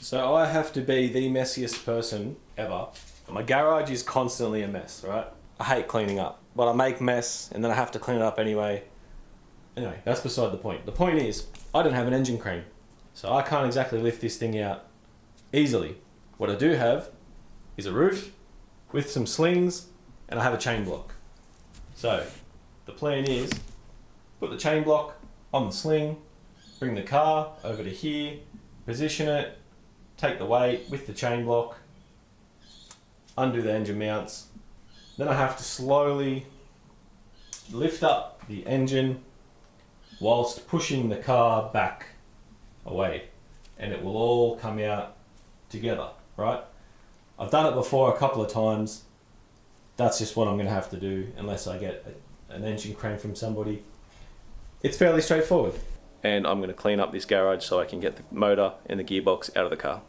So I have to be the messiest person ever. My garage is constantly a mess, right? I hate cleaning up, but I make mess and then I have to clean it up anyway. Anyway, that's beside the point. The point is, I don't have an engine crane, so I can't exactly lift this thing out easily. What I do have is a roof with some slings and I have a chain block. So the plan is, put the chain block on the sling, bring the car over to here, position it, take the weight with the chain block, undo the engine mounts. Then I have to slowly lift up the engine whilst pushing the car back away, and it will all come out together, right? I've done it before a couple of times. That's just what I'm going to have to do unless I get an engine crane from somebody. It's fairly straightforward. And I'm going to clean up this garage so I can get the motor and the gearbox out of the car.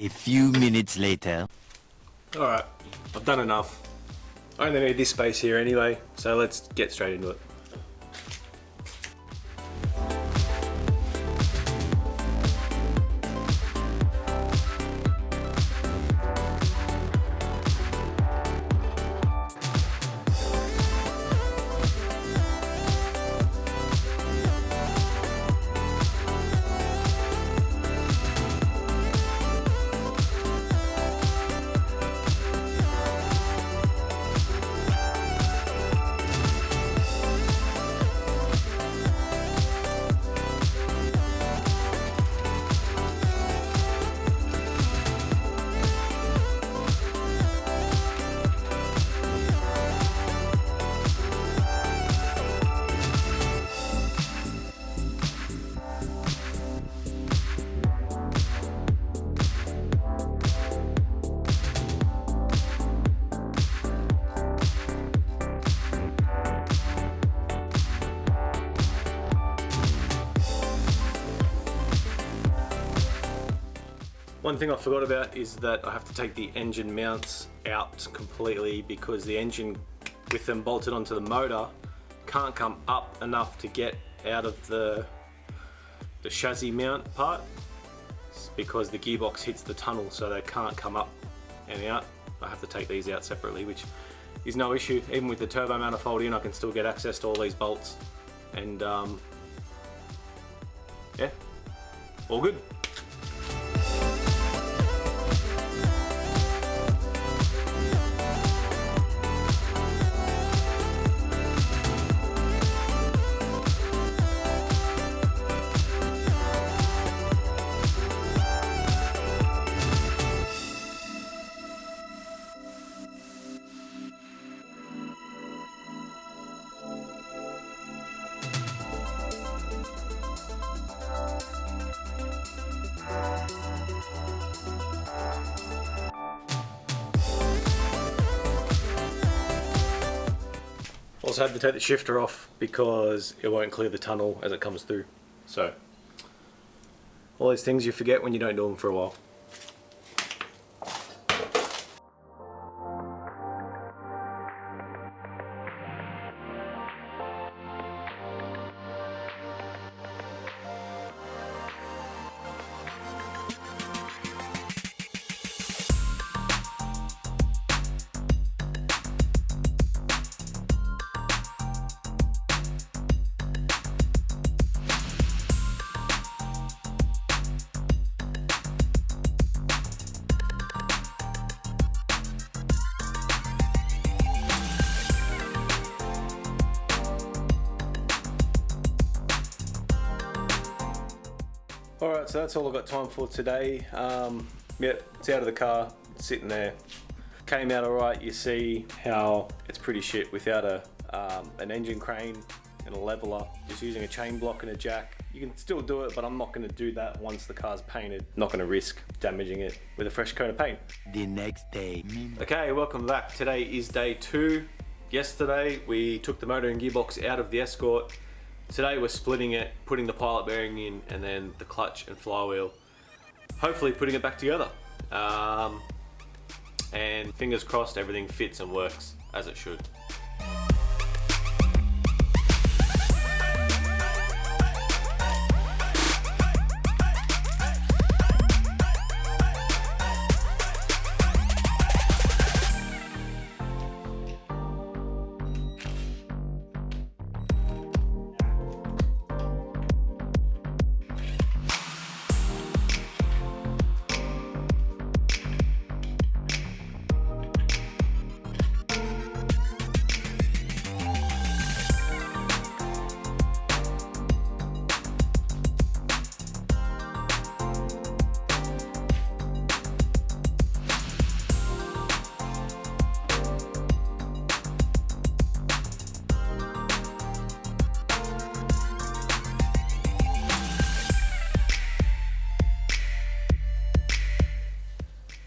A few minutes later. Alright, I've done enough. I only need this space here anyway, so let's get straight into it. One thing I forgot about is that I have to take the engine mounts out completely because the engine with them bolted onto the motor can't come up enough to get out of the chassis mount part. It's because the gearbox hits the tunnel, so they can't come up and out. I have to take these out separately, which is no issue. Even with the turbo manifold in, I can still get access to all these bolts, and yeah, all good. Also had to take the shifter off because it won't clear the tunnel as it comes through. So, all these things you forget when you don't do them for a while. Alright, so that's all I've got time for today. Yeah, it's out of the car, it's sitting there. Came out alright. You see how it's pretty shit without an engine crane and a leveler. Just using a chain block and a jack You can still do it, but I'm not going to do that once the car's painted. Not going to risk damaging it with a fresh coat of paint. The next day. Okay, welcome back. Today is day 2. Yesterday we took the motor and gearbox out of the Escort. Today we're splitting it, putting the pilot bearing in, and then the clutch and flywheel. Hopefully putting it back together. And fingers crossed everything fits and works as it should.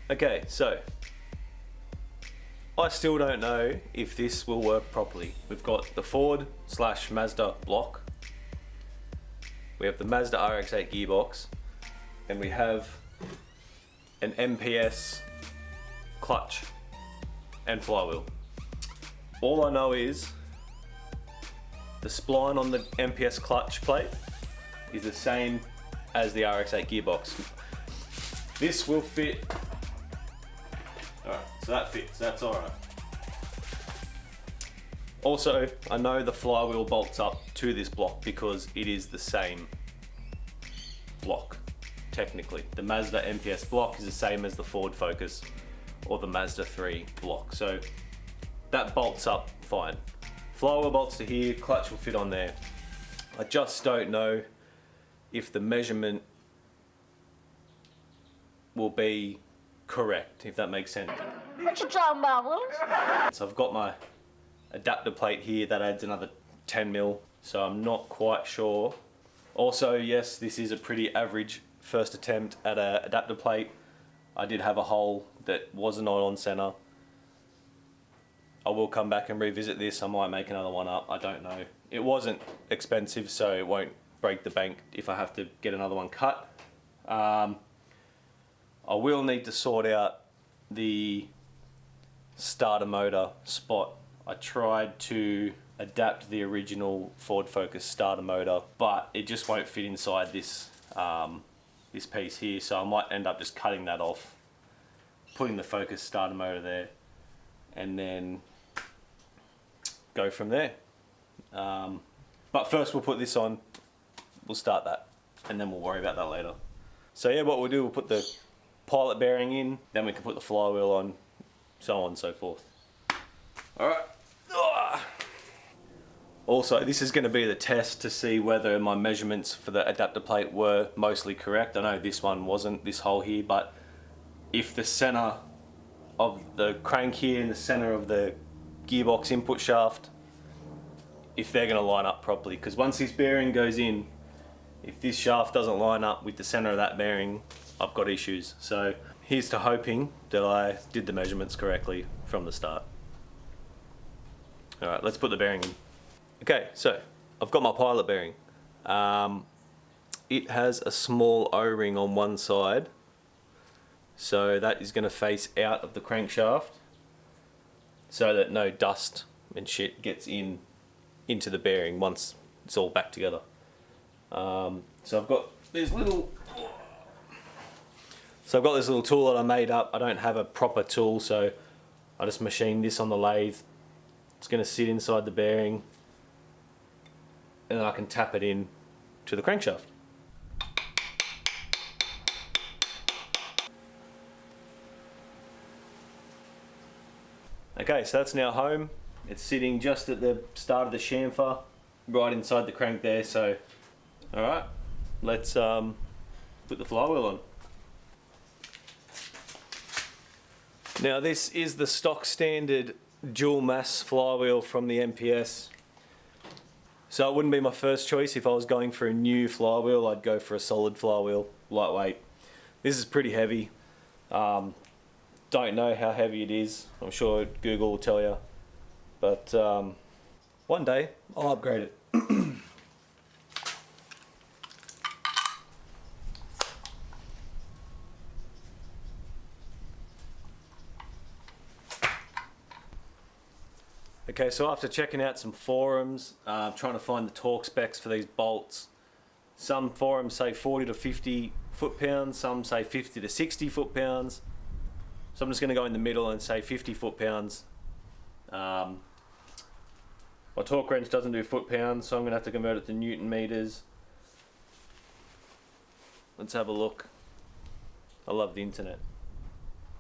Okay, so I still don't know if this will work properly. We've got the Ford/Mazda block, we have the Mazda RX-8 gearbox, and we have an MPS clutch and flywheel. All I know is the spline on the MPS clutch plate is the same as the RX-8 gearbox. This will fit. Alright, so that fits, that's alright. Also, I know the flywheel bolts up to this block because it is the same block, technically. The Mazda MPS block is the same as the Ford Focus or the Mazda 3 block, so that bolts up fine. Flywheel bolts to here, clutch will fit on there. I just don't know if the measurement will be correct, if that makes sense. What you talking about, Willis? So I've got my adapter plate here that adds another 10 mil, so I'm not quite sure. Also, yes, this is a pretty average first attempt at an adapter plate. I did have a hole that wasn't on center. I will come back and revisit this. I might make another one up, I don't know. It wasn't expensive, so it won't break the bank if I have to get another one cut. I will need to sort out the starter motor spot. I tried to adapt the original Ford Focus starter motor, but it just won't fit inside this this piece here, so I might end up just cutting that off, putting the Focus starter motor there, and then go from there. But first we'll put this on, we'll start that, and then we'll worry about that later. So yeah, what we'll do, we'll put the pilot bearing in, then we can put the flywheel on, so on and so forth. Alright. Also, this is going to be the test to see whether my measurements for the adapter plate were mostly correct. I know this one wasn't, this hole here, but if the center of the crank here and the center of the gearbox input shaft, if they're going to line up properly, because once this bearing goes in, if this shaft doesn't line up with the center of that bearing, I've got issues. So here's to hoping that I did the measurements correctly from the start. Alright, let's put the bearing in. Okay, so I've got my pilot bearing. It has a small O-ring on one side, so that is going to face out of the crankshaft so that no dust and shit gets into the bearing once it's all back together. So I've got this little tool that I made up. I don't have a proper tool, so I just machined this on the lathe. It's going to sit inside the bearing, and then I can tap it in to the crankshaft. Okay, so that's now home. It's sitting just at the start of the chamfer, right inside the crank there. So, alright, let's put the flywheel on. Now this is the stock standard dual mass flywheel from the MPS. So it wouldn't be my first choice. If I was going for a new flywheel, I'd go for a solid flywheel, lightweight. This is pretty heavy. Don't know how heavy it is. I'm sure Google will tell you. But one day I'll upgrade it. Okay, so after checking out some forums, trying to find the torque specs for these bolts, some forums say 40 to 50 foot-pounds, some say 50 to 60 foot-pounds. So I'm just going to go in the middle and say 50 foot-pounds. My torque wrench doesn't do foot-pounds, so I'm going to have to convert it to Newton meters. Let's have a look. I love the internet.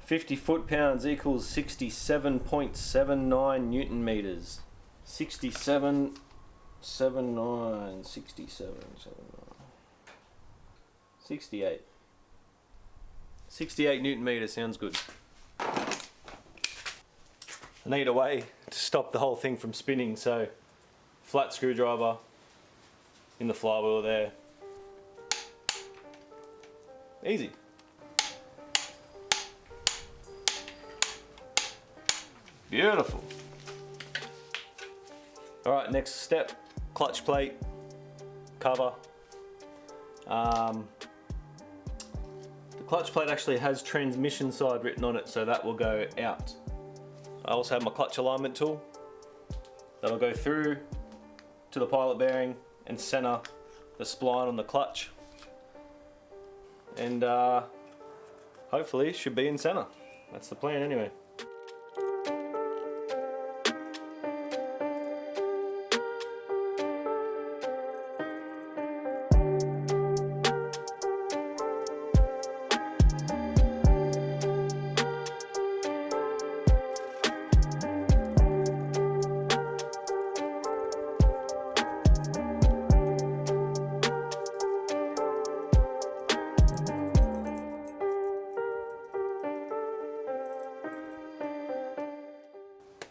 50 foot-pounds equals 67.79 Newton meters. 67.79, 68. 68 Newton meters sounds good. I need a way to stop the whole thing from spinning, so flat screwdriver in the flywheel there. Easy. Beautiful. Alright, next step, clutch plate, cover. The clutch plate actually has transmission side written on it, so that will go out. I also have my clutch alignment tool. That'll go through to the pilot bearing and center the spline on the clutch. And hopefully should be in center. That's the plan anyway.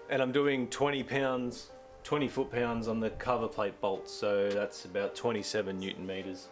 And I'm doing 20 foot-pounds on the cover plate bolts, so that's about 27 Newton meters.